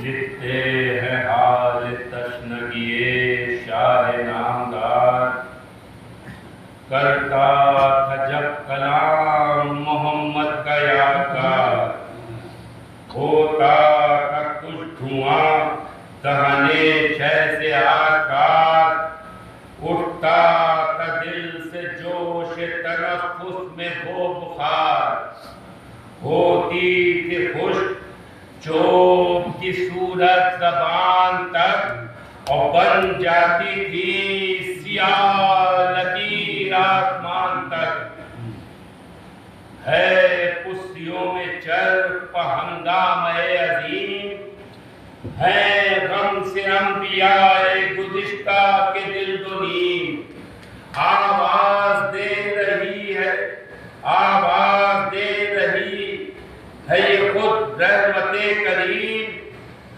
لکھتے ہیں حال تشنگی شاہ نامدار، کرتا تھا جب کلام محمد کا یادگار، ہوتا تھا کچھ دھواں دہنے شہ سے آکار، اٹھتا تھا دل سے جوش تنفس میں وہ بخار، ہوتی تھی خشک چوب کی صورت زبان تک، اور بن جاتی تھی سیاہ لکیر آسمان تک۔ ہے پسیوں میں چرپ ہنگامہ عظیم، ہے غم سے انبیاء گزشتہ کے دل دو نیم، آواز دے رہی ہے، آواز دے رہی ہے یہ خود رحمت کریم،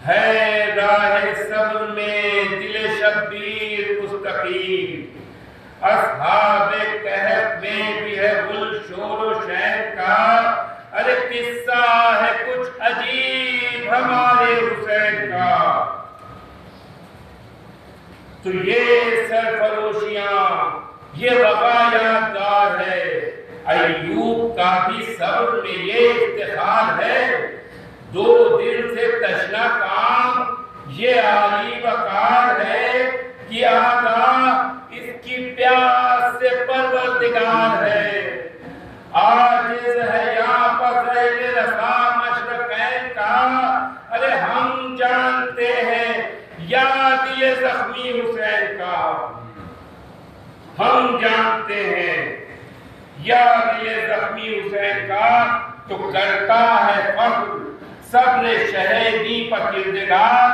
ہے راہ صبر میں دل شبیر مستقیم۔ اصحاب کہف میں بھی ہے گل شور و شہر کا، ارے قصہ ہے کچھ عجیب ہمارے حسین کا۔ تو یہ سرفروشیاں، یہ وبا یادگار ہے، ایوب کا بھی صبر میں یہ افتخار ہے، 2 دن سے تشنا کام یہ عالی وقار ہے، کہ آگاہ اس کی پیاس سے پروردگار ہے۔ عاجز ہے یا فضیل رسا مشرقین کا، ارے ہم جانتے ہیں یاد یہ زخمی حسین کا، ہم جانتے ہیں یاد یہ زخمی حسین کا۔ تو کرتا ہے فخر صبر شہیدی پر کردگار،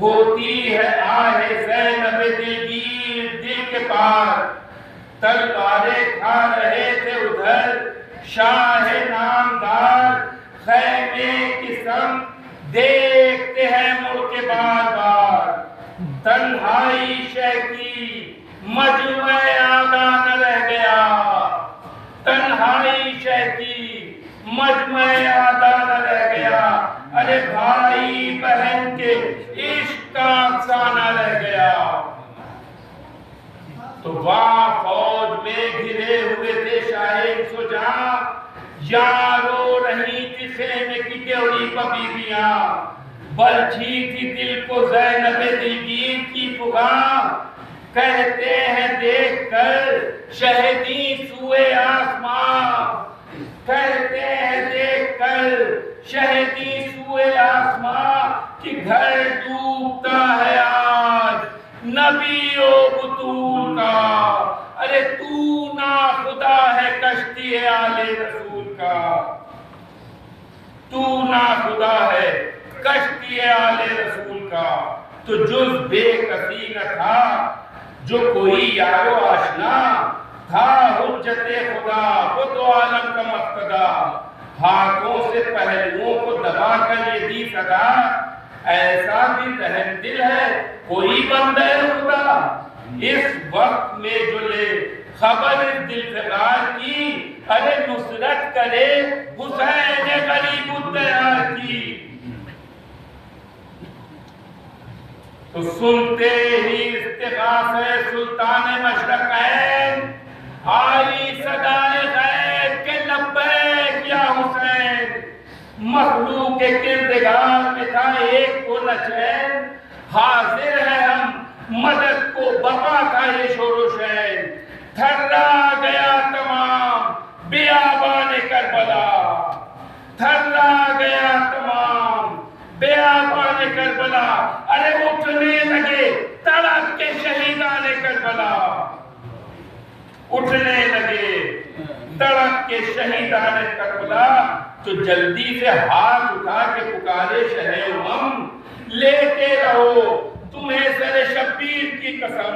ہوتی ہے آہ زینب دلگیر دل کے پار، تلواریں کھا رہے تھے ادھر شاہ نامدار، خیمے کی سمت دیکھتے ہیں مڑ کے بار بار، تنہائی شہ کی مجمع آگا نہ رہ گیا، تنہائی شہ کی مجمع آگا نہ رہ گیا، ارے بھائی بہن کے عشق کا افسانہ رہ گیا۔ تو وہاں فوج میں گھرے ہوئے تھے شاہین سجاں، یہاں رو رہی تھی خیمے کی دیوری پر بیویاں، بلجھی تھی دل کو زینب دلگیر کی فغاں، کہتے ہیں دیکھ کر شہدی سوئے آسمان، کہتے ہیں دیکھ کر شہدی سوئے آسمان، کہ گھر ڈوبتا ہے آج نبی و بطول کا، ارے تو نا خدا ہے کشتی آل رسول کا، تو نا خدا ہے کشتی آل رسول کا۔ تو جز بے کسی نہ تھا جو کوئی یارو آشنا، تھا حجت خدا وہ تو عالم کا مقتدا، ہاتھوں سے پہلوؤں کو دبا کر یہ دی صدا، ایسا بھی رحم دل ہے کوئی بندہ خدا، اس وقت میں جو لے خبر دل فقار کی، ارے نصرت کرے حسین غریب الدیار کی۔ تو سنتے ہی استغاثہ سلطان مشرقین، آئی صدائے غیب کے لبیک یا حسین، مخلوق کے کردگار میں تھا ایک کو نچین، حاضر ہے ہم مدد کو بقا کا یہ شور و شین، تھرا گیا تمام بیابان کربلا، تھرا گیا تمام بیابان کربلا، ارے اٹھنے لگے تڑپ کے شہیدان کربلا، اٹھنے لگے تڑپ کے شہیدان کربلا۔ تو جلدی سے ہاتھ اٹھا کے پکارے شہ امم، لیتے رہو تمہیں سر شبیر کی قسم،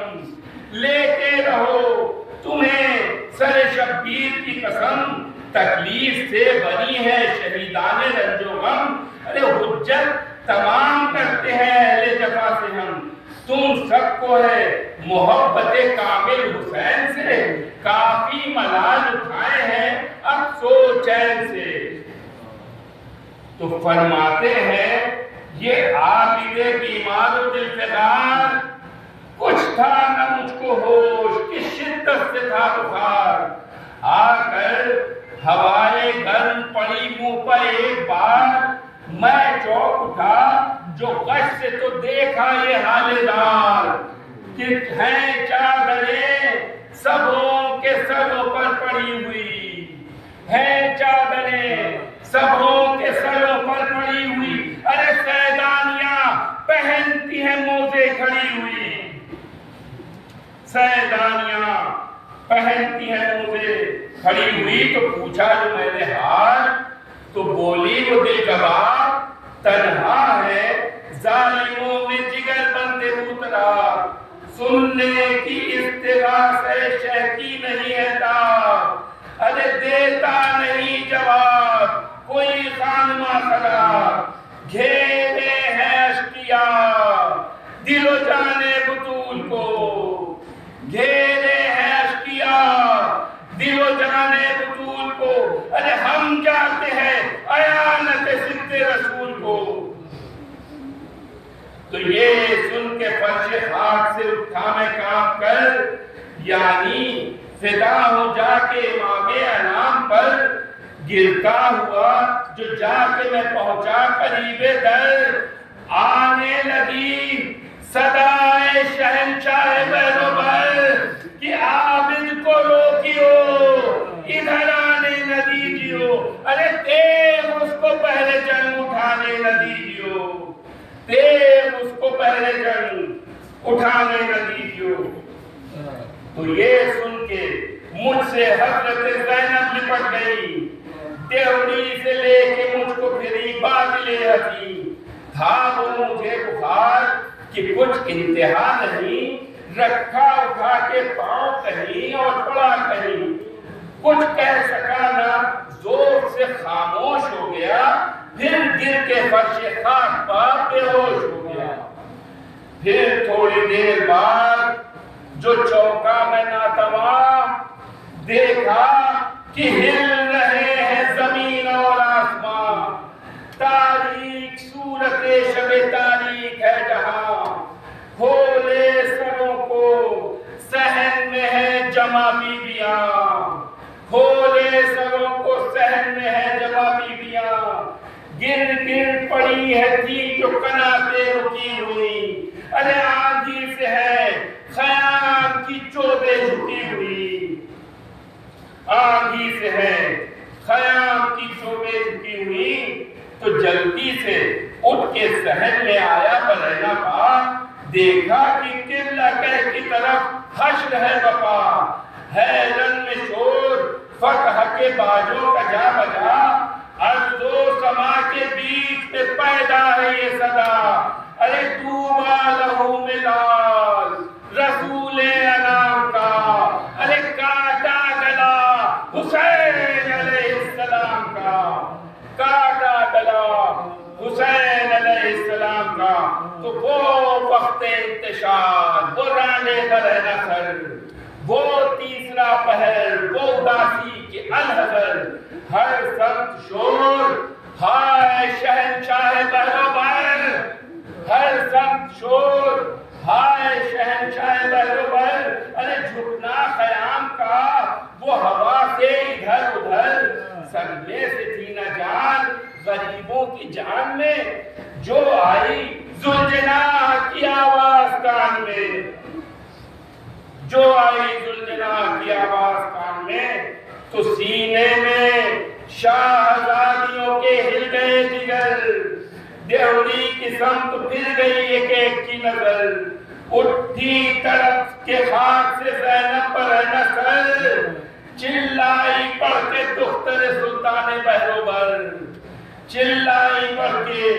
لیتے رہو تمہیں سر شبیر کی قسم، تکلیف سے بنی ہے شہیدان رنج و غم، ارے حجت تمام کرتے ہیں اہل جفا سے ہم، تم سب کو ہے محبت کامل حسین سے، کافی ملال اٹھائے ہیں اب سو چین سے۔ تو فرماتے ہیں یہ عابد بیمار و دل فگار، کچھ تھا نہ مجھ کو ہوش، کس شدت سے تھا بخار، آ کر ہوائے گرم پڑی منہ پر ایک بار، میں چوک اٹھا جو غش سے تو دیکھا یہ حال دار، کہ ہیں چادریں سبوں کے سروں پر پڑی ہوئی، ہیں چادریں سبوں کے سروں پر پڑی ہوئی، ارے سیدانیاں پہنتی ہیں موزے کھڑی ہوئی، سیدانیاں پہنتی ہیں موزے کھڑی ہوئی، تو پوچھا جو میں نے حال، تو بولی وہ دل کباب تنہا ہے، ظالموں میں جگر بندے اترا، سننے کی استغاث ہے شہ کی نہیں ہے تاب، ارے دیتا نہیں جواب کوئی خانمہ خراب، گھیرے ہیں اشقیاء دل و جان بطول کو، گھیرے ہیں اشقیاء دل و جان بطول کو، ارے ہم جاتے ہیں ایانت صدق رسول کو۔ تو یہ سن کے فرش خاک سے اٹھا میں کانپ کر، یعنی فدا ہو جا کے امام انام پر، گرتا ہوا جو جا کے میں پہنچا قریب در، آنے لگی صدائے شہنشاہ بہروبر، کہ عابد کو روکیو ادھر آنے نہ دیجیو، ارے تیغ اس کو پہلے جنگ اٹھانے نہ دیجیو، تیغ اس کو پہلے جنگ اٹھانے نہ دیجیو۔ تو یہ سن کے مجھ سے حضرت زینب لپٹ گئی، دیوڑی سے لے کے مجھ کو پھری باطل حسین، تھا وہ مجھے بخار کہ کچھ انتہا نہیں، رکھا اٹھا کے پاؤں کہیں اور پڑا کہیں، کچھ کہہ سکا نہ زور سے خاموش ہو گیا، پھر گر کے فرش خاک پر بے ہوش ہو گیا۔ پھر تھوڑی دیر بعد جو چوکا میں ناتواں، دیکھا کہ ہل رہے ہیں زمین اور آسمان، تاریک صورت شب تاریک ہے جہاں، کھولے سروں کو صحن میں ہے جمع بیویاں، کھولے سروں کو صحن میں ہے جمع بیویاں، گر گر پڑی ہے تھی جو کناتیں رکی ہوئی، ارے آندھی سے ہے خیام کی چوبے جھکی ہوئی، آندھی سے ہے خیام کی چوبے جھکی ہوئی۔ تو جلدی سے اٹھ کے صحن میں آیا بلینا پاک، دیکھا کہ قبلہ کہہ کی طرف حشر ہے بپا، ہے رن میں شور فتح کے باجوں کا جا بجا، ارض و سما کے بیچ میں پیدا ہے یہ صدا، ارے طوبیٰ لہو ملال رسول انام کا، ارے کاٹا گلا حسین علیہ السلام کا، کاٹا گلا حسین علیہ السلام کا۔ تو وہ وقت انتشار، وہ رانے در نصر، وہ تیسرا پہر، وہ اداسی کے الحذر، ہر سمت شور ہائے شہنشاہ بہروبر، ہر سمت شور ہائے شہنشاہ بہروبر، ارے جھکنا خیام کا وہ ہوا سے ادھر ادھر، سرمے سے تھی نہ جان غریبوں کی جان میں، جو آئی ذوالجناح کی آواز کان میں، جو آئی ذوالجناح کی آواز کان میں، تو سینے میں شاہزادیوں کے ہل گئے جگر، دیوڑی کی سمت پھر گئی ایک ایک کی نظر، اٹھی طرف کے خاک سے زینب پر نسل، چلائی پڑھ کے دختر سلطان بہروبر، چلائی پڑھ کے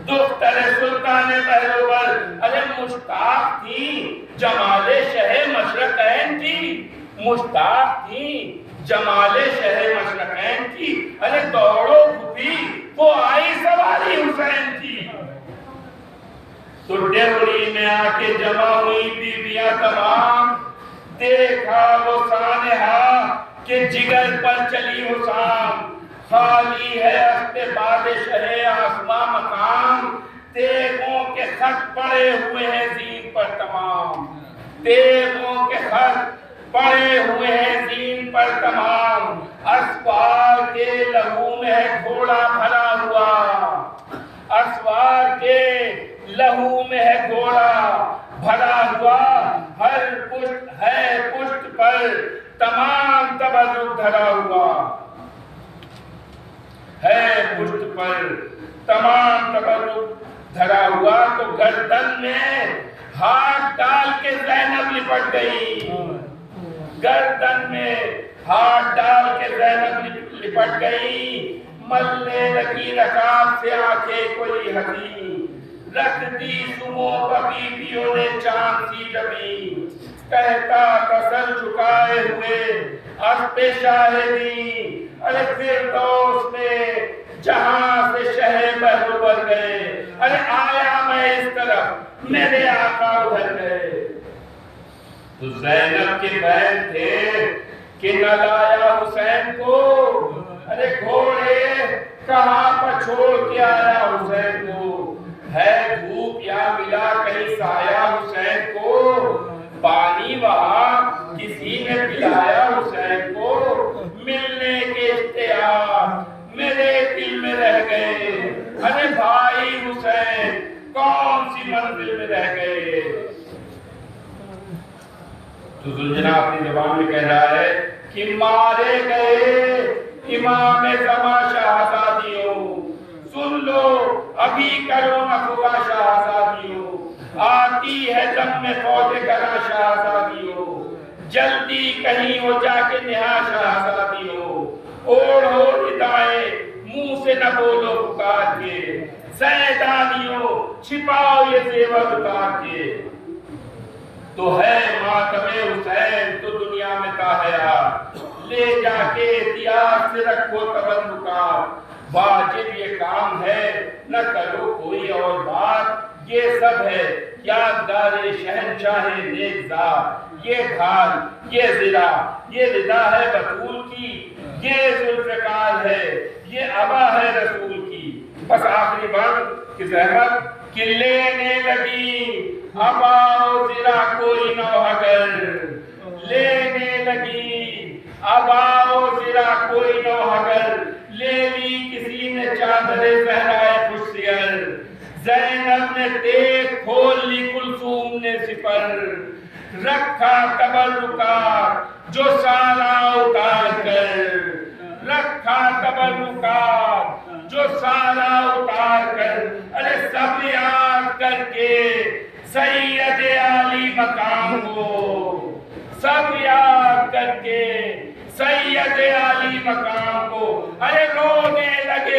دختر سلطان بہروبر، ارے مشتاق تھی جمال شہ مشرقین کی، مشتاق تھی جمال شہ مشرقین کی، ارے دوڑو پھوپھی وہ آئی سواری حسین کی۔ تو ڈیوڑی میں آ کے جمع ہوئی بیویاں تمام، دیکھا وہ سانحہ کہ جگر پر چلی حسام، خالی ہے اخت بادشاہ آسماں مقام، تیغوں کے خط پڑے ہوئے ہیں زین پر تمام، تیغوں کے خط پڑے ہوئے ہیں زین پر تمام، اسوار کے لہو میں ہے گھوڑا بھرا ہوا، اسوار کے لہو میں ہے گھوڑا بھرا ہوا، ہر پشت ہے پشت پر تمام تبرک دھرا ہوا، ہے پشت پر تمام تبرک دھرا ہوا۔ تو گردن میں ہاتھ ڈال کے زینب لپٹ گئی، گردن میں ہاتھ ڈال کے زینب لپٹ گئی، ملنے لگی رکاب سے آنکھیں کوئی ہنسی، رکھ دی سمو بیبیوں نے چاند سی جبی، کہتا تھا سر جھکائے ہوئے اسب شاہدی، ارے فردوس میں جہاں سے شہ بہروبر گئے، ارے آیا میں اس طرف میرے آقا ادھر گئے۔ تو زینب کے بہن تھے کہ نہ لایا حسین کو، ارے گھوڑے کہاں پر چھوڑ کے آیا حسین کو، ہے دھوپ یا ملا کہیں سایہ حسین کو، پانی وہاں کسی نے پلایا حسین کو، ملنے کے اشتیاق میرے دل میں رہ گئے، ارے بھائی حسین کون سی منزل میں رہ گئے۔ تو ذوالجلال اپنی زبان میں کہہ رہا ہے کہ مارے گئے امام زمان شہزادیوں، سن لو ابھی کرو نہ خدا شہزادیوں، آتی ہے دم میں فوج کرا شہزادیوں، جلدی کہیں ہو جا کے نہا شہزادیوں، اوڑھو ردائیں منہ سے نہ بولو پکار کے، سیدانیوں چھپاؤ یہ زیور اتار کے۔ تو ہے ماتم حسین تو دنیا میں تاحیات، لے جا کے احتیاط سے رکھو تبرکات، واجب یہ کام ہے نہ کرو کوئی اور بات، یہ سب ہے یادگار شہنشاہ نیک ذات، یہ ڈھال یہ زرا یہ ردا ہے بطول کی، یہ ذوالفقار ہے یہ عبا ہے رسول کی۔ بس آخری بات کہ زحمت کہ لینے لگی عبا و زرا کوئی نہ اگر، لینے لگی عبا و زرا کوئی نہ اگر، لے لی کسی نے چادر زہرائے خوشیار، زینب نے دیکھ کھول لی کلثوم نے سپر، رکھا تبرکات جو سارا اتار کر، رکھا تبرکات جو سارا اتار کر، ارے سب یاد کر کے سید علی مقام کو، سب یاد کر کے سید علی مقام کو، ارے رونے لگے